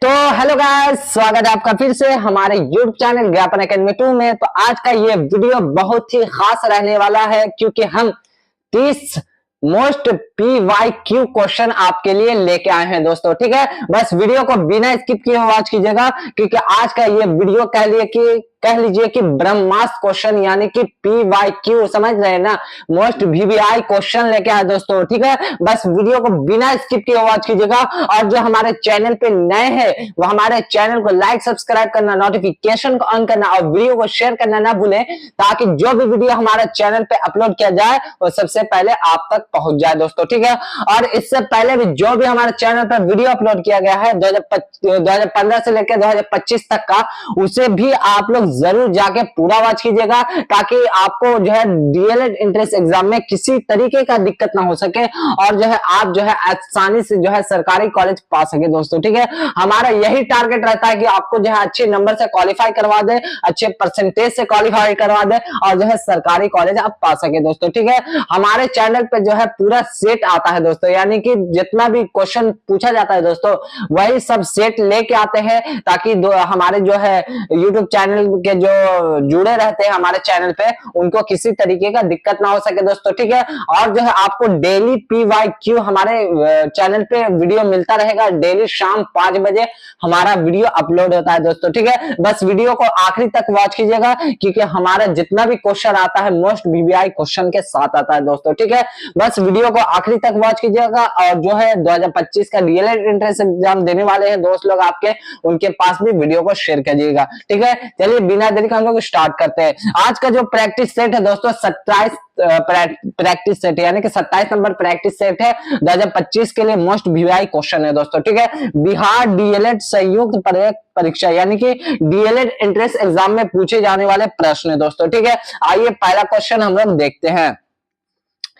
तो hello guys, स्वागत है आपका फिर से हमारे YouTube चैनल ज्ञापन एकेडमी 2 में। तो आज का ये वीडियो बहुत ही खास रहने वाला है क्योंकि हम 30 मोस्ट PYQ क्वेश्चन आपके लिए लेके आए हैं दोस्तों। ठीक है, बस वीडियो को बिना स्किप किए वॉच कीजिएगा क्योंकि आज का ये वीडियो कह लीजिए कि ब्रह्मास्त्र क्वेश्चन यानी कि PYQ, समझ रहे हैं ना, मोस्ट VBI क्वेश्चन लेके आए दोस्तों। ठीक है, बस वीडियो को बिना स्किप किए वॉच कीजिएगा और जो हमारे चैनल पे नए हैं वो हमारे चैनल को लाइक सब्सक्राइब करना, नोटिफिकेशन को ऑन करना और वीडियो को शेयर करना ना भूलें ताकि जो भी वीडियो हमारे चैनल पे अपलोड किया जाए वो सबसे पहले आप तक पहुंच जाए दोस्तों। ठीक है, और इससे पहले भी जो भी हमारे चैनल पर वीडियो अपलोड किया गया है 2015 से लेकर 2025 तक का, उसे भी आप लोग जरूर जाके पूरा वॉच कीजिएगा ताकि आपको जो है डीएलएड एंट्रेंस एग्जाम में किसी तरीके का दिक्कत ना हो सके और जो है आप जो है आसानी से जो है सरकारी कॉलेज पा सके दोस्तों। ठीक है, हमारा यही टारगेट रहता है कि आपको जो है अच्छे नंबर से क्वालिफाई करवा दे, अच्छे परसेंटेज से क्वालिफाई करवा दे और जो है सरकारी कॉलेज आप पा सके दोस्तों। ठीक है, हमारे चैनल पे जो है पूरा सेट आता है दोस्तों, यानी कि जितना भी क्वेश्चन पूछा जाता है दोस्तों वही सब सेट लेके आते हैं ताकि हमारे जो है यूट्यूब चैनल के जो जुड़े रहते हैं हमारे चैनल पे उनको किसी तरीके का दिक्कत ना हो सके दोस्तों। ठीक है, और जो है आपको डेली PYQ हमारे चैनल पे वीडियो मिलता रहेगा। डेली शाम 5 बजे हमारा वीडियो अपलोड होता है दोस्तों। ठीक है, बस वीडियो को आखिरी तक वॉच कीजिएगा क्योंकि हमारा जितना भी क्वेश्चन आता है मोस्ट VBI क्वेश्चन के साथ आता है दोस्तों। ठीक है, बस वीडियो को आखिरी तक वॉच कीजिएगा और जो है 2025 का डीएलएड एंट्रेंस एग्जाम देने वाले हैं दोस्त लोग आपके, उनके पास भी वीडियो को शेयर कीजिएगा। ठीक है, चलिए बिना देरी के हम लोग स्टार्ट करते हैं। आज का जो प्रैक्टिस सेट है दोस्तों 27 प्रैक्टिस सेट यानी कि 27 नंबर प्रैक्टिस सेट है 2025 के लिए मोस्ट VBI क्वेश्चन है दोस्तों। ठीक है, बिहार डीएलएड संयुक्त परीक्षा यानी कि डीएलएड एंट्रेंस एग्जाम में पूछे जाने वाले प्रश्न है दोस्तों। ठीक है, आइए पहला क्वेश्चन हम लोग देखते हैं।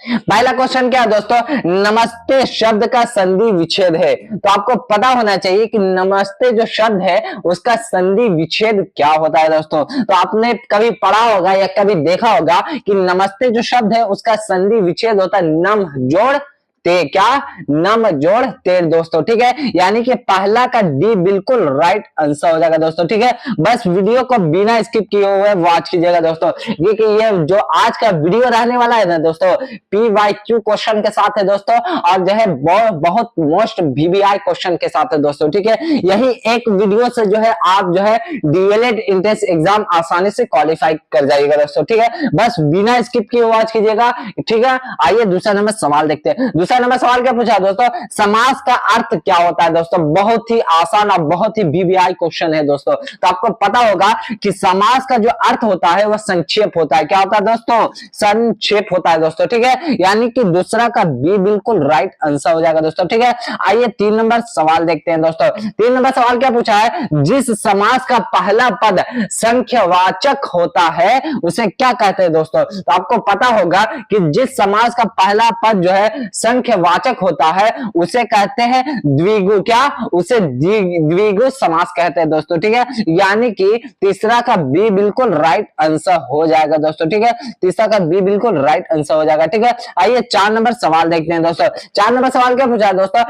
पहला क्वेश्चन क्या है दोस्तों, नमस्ते शब्द का संधि विच्छेद है। तो आपको पता होना चाहिए कि नमस्ते जो शब्द है उसका संधि विच्छेद क्या होता है दोस्तों। तो आपने कभी पढ़ा होगा या कभी देखा होगा कि नमस्ते जो शब्द है उसका संधि विच्छेद होता है नम जोड़ ते, क्या, नम जोड़ तेर दोस्तों। ठीक है, यानी कि पहला का डी बिल्कुल राइट आंसर हो जाएगा दोस्तों। ठीक है, बस वीडियो को बिना स्किप किए हुए वॉच कीजिएगा दोस्तों क्योंकि ये जो आज का वीडियो रहने वाला है ना दोस्तों PYQ क्वेश्चन के साथ है दोस्तों और जो है बहुत मोस्ट VBI क्वेश्चन के साथ है दोस्तों। ठीक है, यही एक वीडियो से जो है आप जो है डीएलएड एंट्रेंस एग्जाम आसानी से क्वालिफाई कर जाइएगा दोस्तों। ठीक है, बस बिना स्किप किए वॉच कीजिएगा। ठीक है, आइए दूसरा नंबर सवाल देखते हैं। दूसरा नंबर सवाल क्या पूछा दोस्तों, समास का अर्थ क्या होता है दोस्तों। बहुत ही आसान और बहुत ही VBI क्वेश्चन है दोस्तों। तो आपको पता होगा कि समास का जो अर्थ होता है वह संक्षेप होता है। क्या होता है दोस्तों, संक्षेप होता है दोस्तों। ठीक है, यानी कि दूसरा का बी बिल्कुल राइट आंसर हो जाएगा दोस्तों। ठीक है, आइए 3 नंबर सवाल देखते हैं दोस्तों। 3 नंबर सवाल क्या पूछा है, जिस समास का पहला पद संख्यावाचक होता है उसे क्या कहते हैं दोस्तों। तो आपको पता होगा कि जिस समास का पहला पद जो है संख्यावाचक होता है उसे कहते हैं द्विगु, क्या, उसे द्विगु समास कहते हैं दोस्तों। ठीक है, यानी कि तीसरा का बी बिल्कुल राइट आंसर हो जाएगा दोस्तों। ठीक है, तीसरा का बी बिल्कुल राइट आंसर हो जाएगा। ठीक है, आइए 4 नंबर सवाल देखते हैं दोस्तों। 4 नंबर सवाल क्या पूछा है दोस्तों,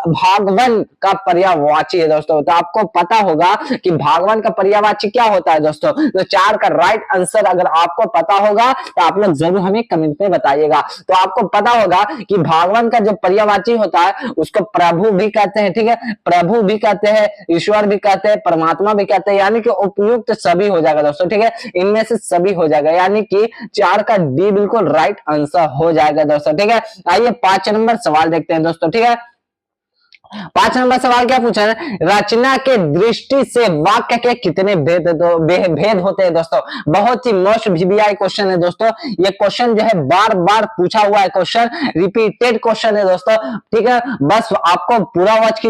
भागवन का पर्यायवाची है दोस्तों। तो आपको पता होगा कि भागवन का पर्यायवाची क्या होता है दोस्तों। तो 4 का राइट आंसर अगर आपको पता होगा तो आप लोग जरूर हमें कमेंट में बताइएगा। तो आपको पता होगा कि भगवान का जो पर्यायवाची होता है उसको प्रभु भी कहते हैं। ठीक है, प्रभु भी कहते हैं, ईश्वर भी कहते हैं, परमात्मा भी कहते हैं, यानी कि उपयुक्त सभी हो जाएगा दोस्तों। ठीक है, इनमें से सभी हो जाएगा यानी कि 4 का डी बिल्कुल राइट आंसर हो जाएगा दोस्तों। ठीक है, आइए 5 नंबर सवाल देखते हैं दोस्तों। ठीक है, 5 नंबर सवाल क्या पूछा है, रचना के दृष्टि से वाक्य के कितने भेद होते हैं दोस्तों। बहुत ही मोस्ट VBI क्वेश्चन है दोस्तों। ये क्वेश्चन जो है बार बार पूछा हुआ है क्वेश्चन, रिपीटेड क्वेश्चन है दोस्तों। ठीक है, बस आपको पूरा वॉच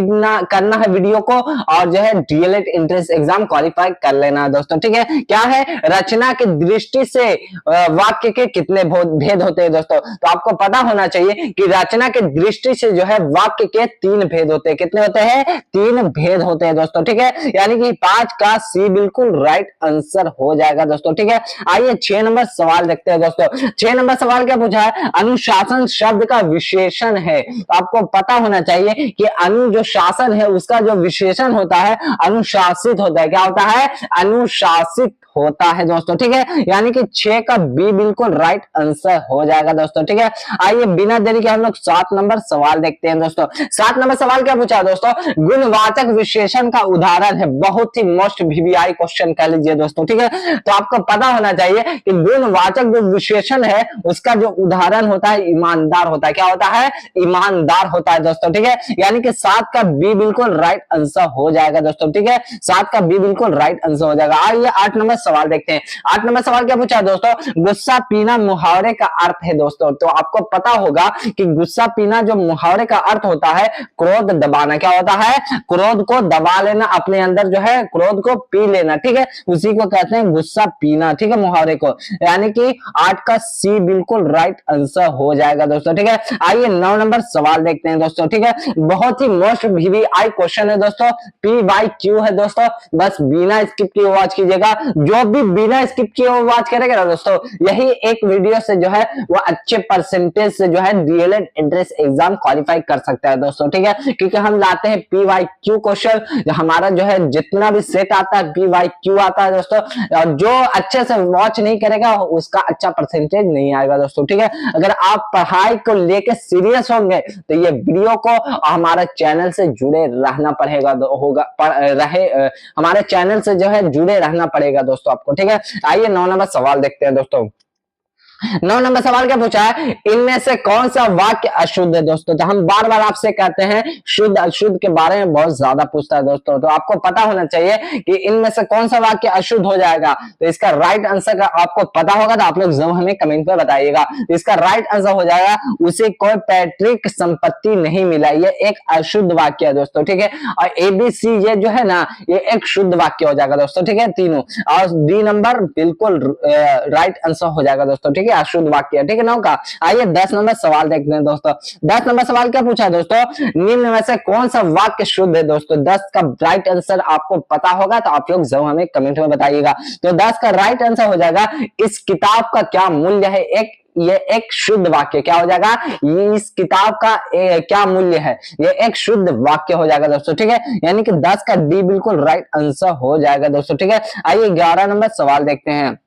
करना है वीडियो को और जो है डीएलएड एंट्रेंस एग्जाम क्वालिफाई कर लेना है दोस्तों। ठीक है, क्या है, रचना की दृष्टि से वाक्य के कितने भेद होते हैं दोस्तों। तो आपको पता होना चाहिए कि रचना की दृष्टि से जो है वाक्य के 3 भेद भेद होते हैं। कितने होते हैं? 3 भेद होते हैं दोस्तों, ठीक है। यानी कि 5 का सी बिल्कुल राइट आंसर हो जाएगा दोस्तों, ठीक है। आइए 6 नंबर सवाल देखते हैं दोस्तों। 6 नंबर सवाल क्या पूछा है? अनुशासन शब्द का विशेषण है। तो आपको पता होना चाहिए कि अनु जो शासन है उसका जो विशेषण होता है अनुशासित होता है। क्या होता है? अनुशासित होता है दोस्तों, ठीक है। यानी कि 6 का बी बिल्कुल राइट आंसर हो जाएगा दोस्तों, ठीक है। आइए बिना देरी के हम लोग 7 नंबर सवाल देखते हैं दोस्तों। 7 नंबर सवाल क्या पूछा है दोस्तों? गुणवाचक विशेषण का उदाहरण है। बहुत ही मोस्ट वीवीआई क्वेश्चन कह लीजिए दोस्तों, ठीक है। तो आपको पता होना चाहिए कि गुणवाचक जो विशेषण है उसका जो उदाहरण होता है ईमानदार होता है। क्या होता है? ईमानदार होता है दोस्तों, ठीक है। यानी कि 7 का बी बिल्कुल राइट आंसर हो जाएगा दोस्तों, ठीक है। 7 का बी बिल्कुल राइट आंसर हो जाएगा। आइए 8 नंबर सवाल देखते हैं। 8 नंबर सवाल क्या पूछा है दोस्तों? गुस्सा पीना मुहावरे का अर्थ है दोस्तों। तो आपको पता होगा कि गुस्सा पीना जो मुहावरे का अर्थ होता है क्रोध दबाना। क्या होता है? क्रोध को दबा लेना, अपने अंदर जो है क्रोध को पी लेना, ठीक है। उसी को कहते हैं गुस्सा पीना, ठीक है, मुहावरे को। यानी कि 8 का सी बिल्कुल राइट आंसर हो जाएगा दोस्तों, ठीक है। आइए 9 नंबर सवाल देखते हैं दोस्तों, ठीक है। बहुत ही मोस्ट वीवीआई क्वेश्चन है दोस्तों, पी वाई क्यू है दोस्तों। बस बिना स्किप किए वॉच कीजिएगा। जो भी बिना स्किप किए वॉच करेगा ना दोस्तों, यही एक वीडियो से जो है वो अच्छे परसेंटेज से जो है डीएलएड एंट्रेंस एग्जाम क्वालिफाई कर सकता है दोस्तों, ठीक है। क्योंकि हम लाते हैं पी वाई क्यू क्वेश्चन, हमारा जो है जितना भी सेट आता है पी वाई क्यू आता है दोस्तों। और जो अच्छे से वॉच नहीं करेगा उसका अच्छा परसेंटेज नहीं आएगा दोस्तों, ठीक है। अगर आप पढ़ाई को लेके सीरियस होंगे तो ये वीडियो को हमारे चैनल से जुड़े रहना पड़ेगा हमारे चैनल से जो है जुड़े रहना पड़ेगा दोस्तों आपको, ठीक है। आइए 9 नंबर सवाल देखते हैं दोस्तों। 9 नंबर सवाल क्या पूछा है? इनमें से कौन सा वाक्य अशुद्ध है दोस्तों? तो हम बार बार आपसे कहते हैं शुद्ध अशुद्ध के बारे में बहुत ज्यादा पूछता है दोस्तों। तो आपको पता होना चाहिए कि इनमें से कौन सा वाक्य अशुद्ध हो जाएगा। तो इसका राइट आंसर का आपको पता होगा तो आप लोग जरूर हमें कमेंट में बताइएगा। इसका राइट आंसर हो जाएगा उसे कोई पैतृक संपत्ति नहीं मिला। ये एक अशुद्ध वाक्य है दोस्तों, ठीक है। और एबीसी ये जो है ना ये एक शुद्ध वाक्य हो जाएगा दोस्तों, ठीक है, तीनों। और डी नंबर बिल्कुल राइट आंसर हो जाएगा दोस्तों, ठीक है, अशुद्ध वाक्य, ठीक है। 9 का आइए 10 नंबर सवाल देखते हैं दोस्तों। 10 नंबर सवाल क्या पूछा है दोस्तों? निम्न में से कौन सा वाक्य शुद्ध है दोस्तों? 10 का राइट आंसर आपको पता होगा तो आप लोग जरूर हमें कमेंट में बताइएगा। तो 10 का राइट आंसर हो जाएगा इस किताब का क्या मूल्य है। ये एक शुद्ध वाक्य क्या हो जाएगा? ये इस किताब का क्या मूल्य है, ये एक शुद्ध वाक्य हो जाएगा दोस्तों, ठीक है। यानी कि 10 का डी बिल्कुल राइट आंसर हो जाएगा दोस्तों, ठीक है। आइए 11 नंबर सवाल देखते हैं।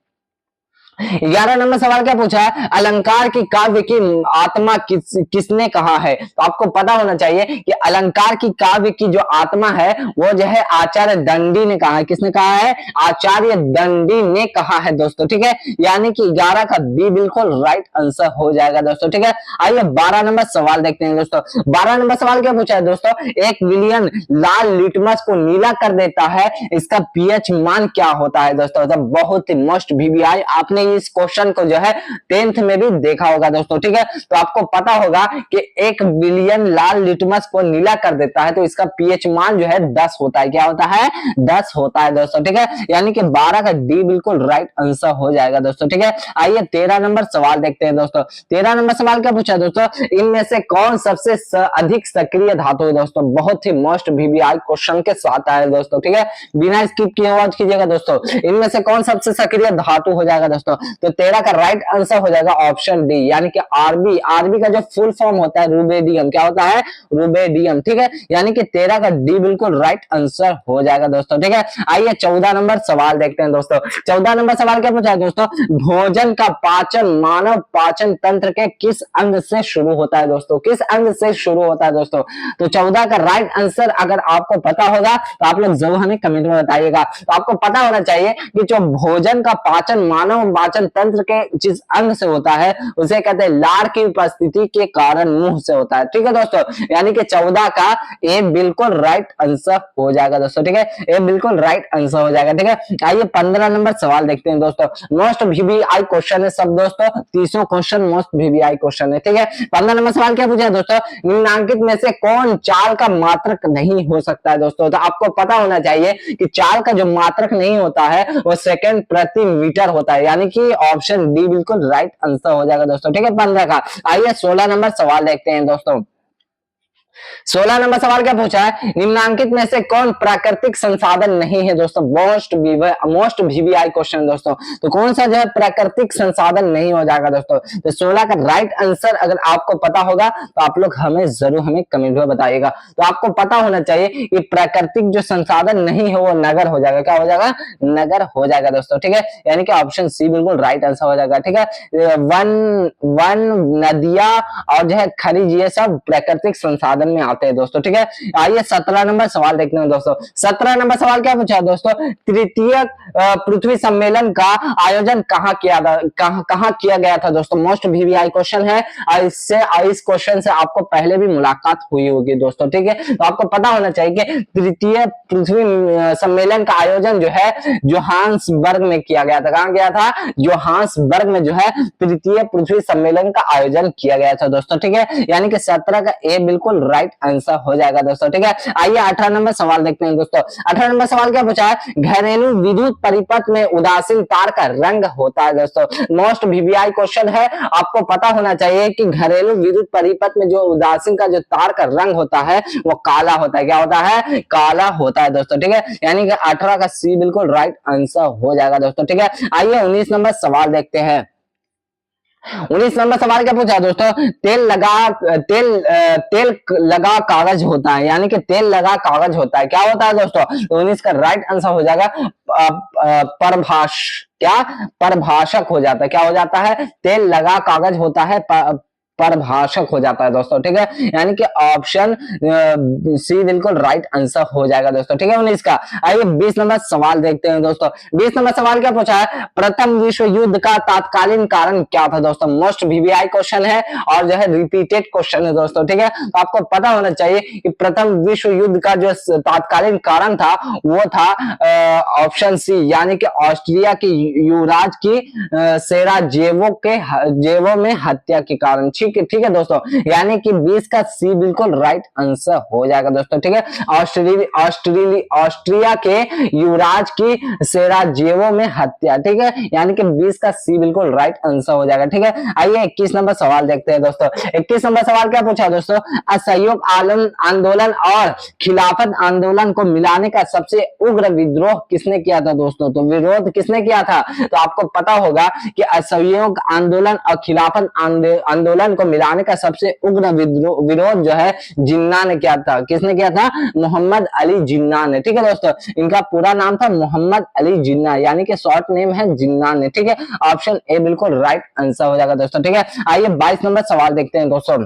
11 नंबर सवाल क्या पूछा है? अलंकार की काव्य की आत्मा किसने कहा है? तो आपको पता होना चाहिए कि अलंकार की काव्य की जो आत्मा है वो जो है आचार्य दंडी ने कहा है। किसने कहा है? आचार्य दंडी ने कहा है दोस्तों, ठीक है। यानी कि 11 का बी बिल्कुल राइट आंसर हो जाएगा दोस्तों, ठीक है। आइए 12 नंबर सवाल देखते हैं दोस्तों। 12 नंबर सवाल क्या पूछा है दोस्तों? एक विलियन लाल लिटमस को नीला कर देता है, इसका पीएच मान क्या होता है दोस्तों? तो बहुत ही मोस्ट वीवीआई, आपने इस क्वेश्चन को जो है 10th में भी देखा होगा दोस्तों, ठीक है। तो आपको पता होगा कि 1 बिलियन लाल लिटमस को नीला कर देता है तो इसका पीएच मान जो है 10 होता है। क्या होता है? 10 होता है दोस्तों, ठीक है। यानी कि 12 का डी बिल्कुल राइट आंसर हो जाएगा दोस्तों, ठीक है। आइए 13 नंबर सवाल देखते हैं दोस्तों। 13 नंबर सवाल क्या पूछा है दोस्तों? इनमें से कौन सबसे अधिक सक्रिय धातु है दोस्तों? बहुत ही मोस्ट वीवीआई क्वेश्चन के साथ आया है दोस्तों, ठीक है। बिना स्किप किए वॉच कीजिएगा दोस्तों। इनमें से कौन सबसे सक्रिय धातु हो जाएगा दोस्तों? तो 13 का राइट आंसर हो जाएगा ऑप्शन डी, यानी कि आरबी। आरबी का जो फुल फॉर्म होता है रुबेडियम। क्या होता है? रुबेडियम, ठीक है। यानी कि 13 का डी बिल्कुल राइट आंसर हो जाएगा दोस्तों, ठीक है। आइए 14 नंबर सवाल देखते हैं दोस्तों। 14 नंबर सवाल क्या पूछा है दोस्तों? भोजन का पाचन मानव पाचन तंत्र के किस अंग से शुरू होता है दोस्तों? किस अंग से शुरू होता है दोस्तों? तो 14 का राइट आंसर अगर आपको पता होगा तो आप लोग जरूर हमें कमेंट में बताइएगा। तो आपको पता होना चाहिए कि जो भोजन का पाचन मानव पाचन तंत्र के जिस अंग से होता है उसे कहते हैं लार की उपस्थिति के कारण मुंह से होता है, ठीक है दोस्तों। यानी कि 14 का ए बिल्कुल राइट आंसर हो जाएगा दोस्तों, ठीक है। ए बिल्कुल राइट आंसर हो जाएगा, ठीक है। आइए 15 नंबर सवाल देखते हैं दोस्तों। मोस्ट वीवीआई क्वेश्चन है सब दोस्तों, 30 क्वेश्चन मोस्ट वीवीआई क्वेश्चन है, ठीक है। 15 नंबर सवाल क्या पूछा है दोस्तों? निम्नांकित में से कौन चाल का मात्रक नहीं हो सकता है दोस्तों? तो आपको पता होना चाहिए कि चाल का जो मात्रक नहीं होता है वो सेकंड प्रति मीटर होता है। यानी कि ऑप्शन डी बिल्कुल राइट आंसर हो जाएगा दोस्तों, ठीक है। 15 का। आइए 16 नंबर सवाल देखते हैं दोस्तों। 16 नंबर सवाल क्या पूछा है, निम्नांकित में से कौन प्राकृतिक संसाधन नहीं है दोस्तों, मोस्ट वीवीआई क्वेश्चन दोस्तों। तो कौन सा जो है प्राकृतिक संसाधन नहीं हो जाएगा दोस्तों। तो 16 का राइट आंसर अगर आपको पता होगा तो आप लोग हमें कमेंट में बताइएगा। तो आपको पता होना चाहिए कि प्राकृतिक जो संसाधन नहीं है वो नगर हो जाएगा, क्या हो जाएगा, नगर हो जाएगा दोस्तों, ठीक है। यानी कि ऑप्शन सी बिल्कुल राइट आंसर हो जाएगा, ठीक है। वन नदियां और जो है खनिज ये सब प्राकृतिक संसाधन में आते हैं दोस्तों, ठीक है। आइए 17 नंबर सवाल देखते हैं दोस्तों। 17 नंबर सवाल क्या पूछा है दोस्तों, तृतीय पृथ्वी सम्मेलन का आयोजन कहाँ किया गया था दोस्तों। मोस्ट वीवीआई क्वेश्चन है और इस क्वेश्चन से आपको पहले भी मुलाकात हुई होगी दोस्तों, ठीक है। तो आपको पता होना चाहिए कि तृतीय पृथ्वी सम्मेलन का आयोजन जो है जोहान्सबर्ग में किया गया था। कहां गया था, जोहान्सबर्ग में जो है तृतीय पृथ्वी सम्मेलन का आयोजन किया गया था दोस्तों, ठीक है। यानी कि 17 का ए बिल्कुल राइट आंसर हो जाएगा दोस्तों, ठीक है। आइए 18 नंबर सवाल देखते हैं दोस्तों। 18 नंबर सवाल क्या पूछा है, घरेलू विद्युत परिपथ में उदासीन तार का रंग होता है दोस्तों। मोस्ट वीवीआई क्वेश्चन है, आपको पता होना चाहिए कि घरेलू विद्युत परिपथ में जो उदासीन का जो तार का रंग होता है वो काला होता है, क्या होता है, काला होता है दोस्तों, ठीक है। यानी कि 18 का सी बिल्कुल राइट आंसर हो जाएगा दोस्तों, ठीक है। आइए 19 नंबर सवाल देखते हैं। 19 नंबर सवाल क्या पूछा दोस्तों, तेल लगा कागज होता है, यानी कि तेल लगा कागज होता है, क्या होता है दोस्तों। तो 19 का राइट आंसर हो जाएगा परभाषक हो जाता है, क्या हो जाता है, तेल लगा कागज होता है परभाषक हो जाता है दोस्तों, ठीक है। यानी कि ऑप्शन सी बिल्कुल राइट आंसर हो जाएगा दोस्तों, ठीक है 19 का। आइए 20 नंबर सवाल देखते हैं दोस्तों। 20 नंबर सवाल क्या पूछा है, प्रथम विश्व युद्ध का तात्कालीन कारण क्या था दोस्तों। मोस्ट वीवीआई क्वेश्चन है और जो है रिपीटेड क्वेश्चन है दोस्तों, ठीक है। तो आपको पता होना चाहिए कि प्रथम विश्व युद्ध का जो तात्कालीन कारण था वो था ऑप्शन सी, यानी कि ऑस्ट्रिया की युवराज की सेराजेवो में हत्या के कारण, ठीक है दोस्तों। यानी कि 20 का सी बिल्कुल राइट आंसर हो जाएगा दोस्तों, ठीक है। ऑस्ट्रिया के युवराज की सेराजेवो में हत्या, ठीक है। यानी कि 20 का सी बिल्कुल राइट आंसर हो जाएगा, ठीक है। आइए 21 नंबर सवाल देखते हैं दोस्तों। 21 नंबर सवाल क्या पूछा दोस्तों, असहयोग आंदोलन और खिलाफत आंदोलन को मिलाने का सबसे उग्र विद्रोह किसने किया था दोस्तों। तो विरोध किसने किया था, तो आपको पता होगा कि असहयोग आंदोलन और खिलाफत आंदोलन को मिलाने का सबसे उग्र विरोध जो है जिन्ना ने किया था। किसने किया था, मोहम्मद अली जिन्ना ने, ठीक है दोस्तों। इनका पूरा नाम था मोहम्मद अली जिन्ना, यानी कि शॉर्ट नेम है जिन्ना ने, ठीक है। ऑप्शन ए बिल्कुल राइट आंसर हो जाएगा दोस्तों, ठीक है। आइए 22 नंबर सवाल देखते हैं दोस्तों।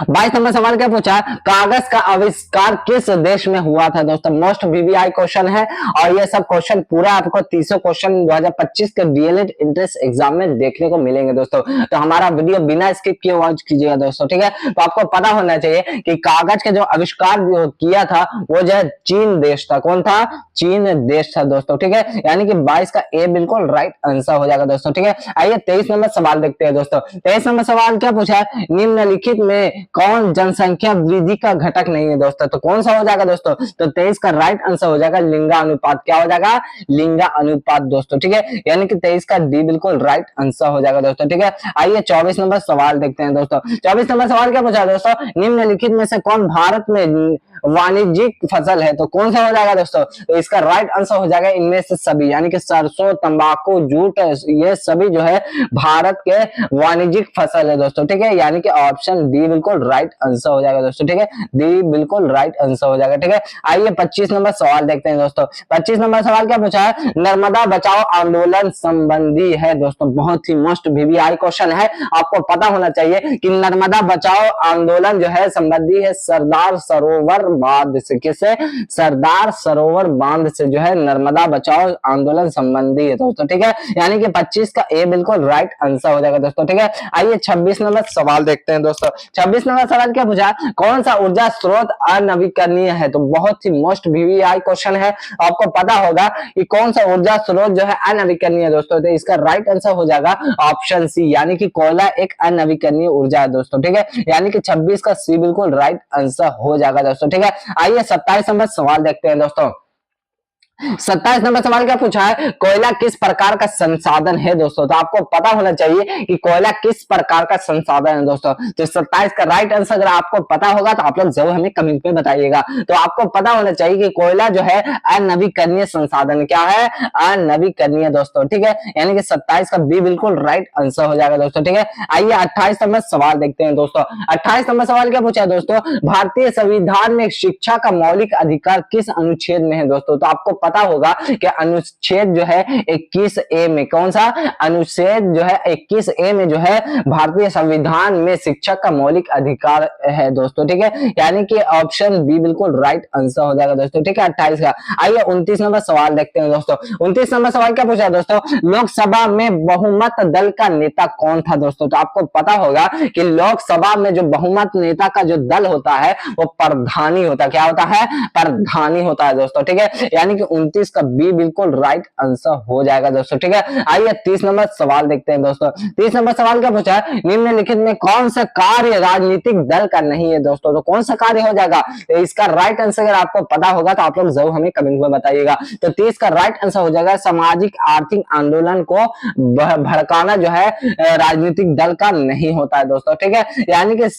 22 नंबर सवाल क्या पूछा, कागज का आविष्कार किस देश में हुआ था दोस्तों। मोस्ट वीवीआई क्वेश्चन है और ये सब क्वेश्चन पूरा आपको 300 क्वेश्चन 2025 के डीएलएड एंट्रेंस एग्जाम में देखने को मिलेंगे दोस्तों। तो हमारा वीडियो बिना स्किप किए वॉच कीजिएगा दोस्तों, ठीक है। तो आपको पता होना चाहिए कि कागज का जो आविष्कार जो किया था वो जो है चीन देश था। कौन था, चीन देश था दोस्तों, ठीक है। यानी कि 22 का ए बिल्कुल राइट आंसर हो जाएगा दोस्तों, ठीक है। आइए 23 नंबर सवाल देखते हैं दोस्तों। 23 नंबर सवाल क्या पूछा है, निम्नलिखित में कौन जनसंख्या वृद्धि का घटक नहीं है दोस्तों। तो कौन सा हो जाएगा दोस्तों, तो 23 का राइट आंसर हो जाएगा लिंगानुपात, क्या हो जाएगा, लिंगानुपात दोस्तों, ठीक है। यानी कि 23 का डी बिल्कुल राइट आंसर हो जाएगा दोस्तों, ठीक है। आइए 24 नंबर सवाल देखते हैं दोस्तों। 24 नंबर सवाल क्या पूछा दोस्तों, निम्नलिखित में से कौन भारत में वाणिज्यिक फसल है। तो कौन सा हो जाएगा दोस्तों, तो इसका राइट आंसर हो जाएगा इनमें से सभी, यानी कि सरसों, तंबाकू, जूट, ये सभी जो है भारत के वाणिज्यिक फसल है दोस्तों, ठीक है। यानी कि ऑप्शन डी बिल्कुल राइट आंसर हो जाएगा दोस्तों, ठीक है। डी बिल्कुल राइट आंसर हो जाएगा, ठीक है। आइए 25 नंबर सवाल देखते हैं दोस्तों। 25 नंबर सवाल क्या पूछा है, नर्मदा बचाओ आंदोलन संबंधी है दोस्तों। बहुत ही मोस्ट वीवीआई क्वेश्चन है, आपको पता होना चाहिए कि नर्मदा बचाओ आंदोलन जो है संबंधी है सरदार सरोवर बांध से। किससे, सरदार सरोवर बांध से जो है नर्मदा बचाओ आंदोलन संबंधी है दोस्तों, ठीक है। यानी कि 25 का ए बिल्कुल राइट आंसर हो जाएगा दोस्तों, ठीक है। आइए 26 नंबर सवाल देखते हैं दोस्तों। 26 नंबर सवाल क्या पूछा, कौन सा ऊर्जा स्रोत अनवीकरणीय है। तो बहुत ही मोस्ट वीवीआई क्वेश्चन है, आपको पता होगा कि कौन सा ऊर्जा स्रोत जो है अनवीकरणीय है दोस्तों। तो इसका राइट आंसर हो जाएगा ऑप्शन सी, यानी कि कोयला एक अनवीकरणीय ऊर्जा है दोस्तों, ठीक है। यानी कि 26 का सी बिल्कुल राइट आंसर हो जाएगा दोस्तों, ठीक है। आइए 27 नंबर सवाल देखते हैं दोस्तों। 27 नंबर सवाल क्या पूछा है, कोयला किस प्रकार का संसाधन है दोस्तों। तो आपको पता होना चाहिए कि कोयला किस प्रकार का संसाधन है दोस्तों। तो 27 का राइट आंसर अगर आपको पता होगा तो आप लोग जरूर हमें कमेंट में बताइएगा। तो आपको पता होना चाहिए कि कोयला जो है अनवीकरणीय संसाधन, क्या है, अनवीकरणीय दोस्तों, ठीक है। यानी कि 27 का बी बिल्कुल राइट आंसर हो जाएगा दोस्तों, ठीक है। आइए 28 नंबर सवाल देखते हैं दोस्तों। 28 नंबर सवाल क्या पूछा है दोस्तों, भारतीय संविधान में शिक्षा का मौलिक अधिकार किस अनुच्छेद में है दोस्तों। तो आपको पता होगा कि अनुच्छेद जो है 21A में, कौन सा अनुच्छेद जो है 21A में जो है भारतीय संविधान में शिक्षक का मौलिक अधिकार है दोस्तों, ठीक है। यानी कि ऑप्शन बी बिल्कुल राइट आंसर हो जाएगा दोस्तों, ठीक है 28 का। आइए 29 नंबर सवाल देखते हैं दोस्तों। 29 नंबर सवाल क्या पूछा है दोस्तों, लोकसभा में बहुमत दल का नेता कौन था दोस्तों। तो आपको पता होगा कि लोकसभा में जो बहुमत नेता का जो दल होता है वो प्रधानी होता है, क्या होता है, प्रधानी होता है दोस्तों, ठीक है। यानी कि 29 का बी बिल्कुल राइट आंसर हो जाएगा दोस्तों, ठीक है। आइए 30 नंबर सवाल देखते हैं दोस्तों। 30 नंबर सवाल क्या पूछा है, निम्नलिखित में कौन सा कार्य राजनीतिक दल का नहीं है दोस्तों। तो कौन सा कार्य हो जाएगा, तो इसका राइट आंसर अगर आपको पता होगा तो आप लोग जरूर हमें कमेंट में बताइएगा। तो 30 का राइट आंसर हो जाएगा सामाजिक आर्थिक आंदोलन को भड़काना जो है राजनीतिक दल का नहीं होता है दोस्तों, ठीक है। यानी कि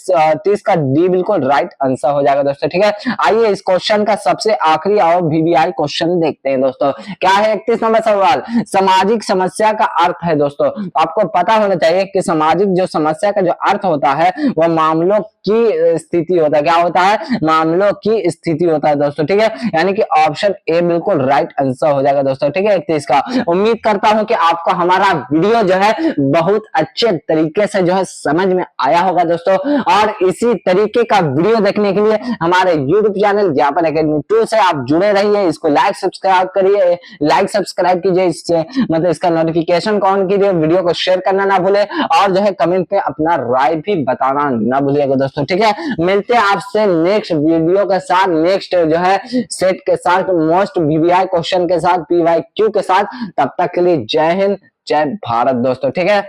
30 का डी बिल्कुल राइट आंसर हो जाएगा दोस्तों, ठीक है। आइए इस क्वेश्चन का सबसे आखिरी और वीवीआई क्वेश्चन देखते हैं दोस्तों। क्या है 31 नंबर सवाल, सामाजिक समस्या का अर्थ है दोस्तों। आपको पता होना चाहिए कि सामाजिक जो समस्या का जो अर्थ होता है वह मामलों की स्थिति होता है, क्या होता है, मामलों की स्थिति होता है दोस्तों, ठीक है। यानी कि ऑप्शन ए बिल्कुल राइट आंसर हो जाएगा दोस्तों, ठीक है 31 का। उम्मीद करता हूं कि आपको हमारा वीडियो जो है बहुत अच्छे तरीके से जो है समझ में आया होगा दोस्तों। और इसी तरीके का वीडियो देखने के लिए हमारे यूट्यूब चैनल ज्ञापन एकेडमी 2 से आप जुड़े रहिए। इसको लाइक सब्सक्राइब करिए, लाइक सब्सक्राइब कीजिए, इससे मतलब इसका नोटिफिकेशन ऑन कीजिए, वीडियो को शेयर करना ना भूले और जो है कमेंट पे अपना राय भी बताना ना भूलिएगा दोस्तों, ठीक है। मिलते हैं आपसे नेक्स्ट वीडियो के साथ, नेक्स्ट जो है सेट के साथ, मोस्ट वीवीआई क्वेश्चन के साथ, पीवाईक्यू के साथ। तब तक के लिए जय हिंद, जय भारत दोस्तों, ठीक है।